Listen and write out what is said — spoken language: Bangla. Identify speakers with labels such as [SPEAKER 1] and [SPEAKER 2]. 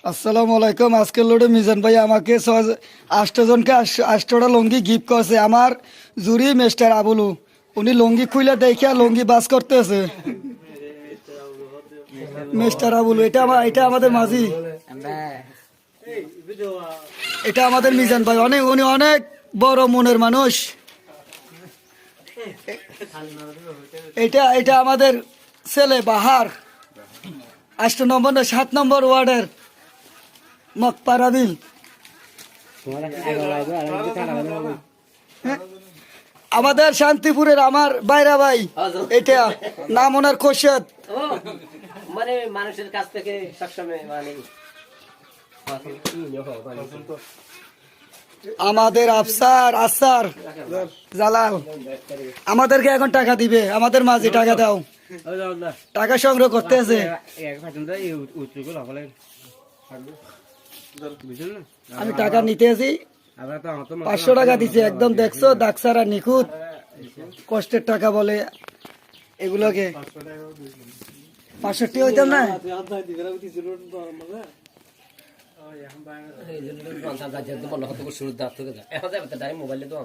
[SPEAKER 1] আসসালামু আলাইকুম। আজকের লোডে মিজান ভাই আমাকে 8 জনকে 8টা লুঙ্গি গিফট করছে। আমার জুরি মিস্টার আবুলু, উনি লুঙ্গি খুলে দেখে লুঙ্গি বাস করতেছে। মিস্টার আবুলু, এটা আমাদের মাঝি, এটা আমাদের মিজান ভাই, উনি অনেক বড় মনের মানুষ। এটা আমাদের ছেলে বাহার, 8 নম্বর না 7 নম্বর ওয়ার্ডের মকপারাবিল। আমাদের শান্তিপুরের আমার বাইরা ভাই, এটা নাম ওনার খোরশেদ।
[SPEAKER 2] মানে মানুষের কাছ থেকে সবসময় মানে
[SPEAKER 1] আমাদের আসার জালাল আমাদেরকে এখন টাকা দিবে, আমাদের মাঝে টাকা দাও, টাকা সংগ্রহ করতেছে। আমি টাকা নিতে আছি, 500 টাকা দিছি একদম। দেখছো দাকসারা নিখুঁত কষ্টের টাকা বলে এগুলোকে। 65 হইতাম না।
[SPEAKER 2] মোবাইলে তো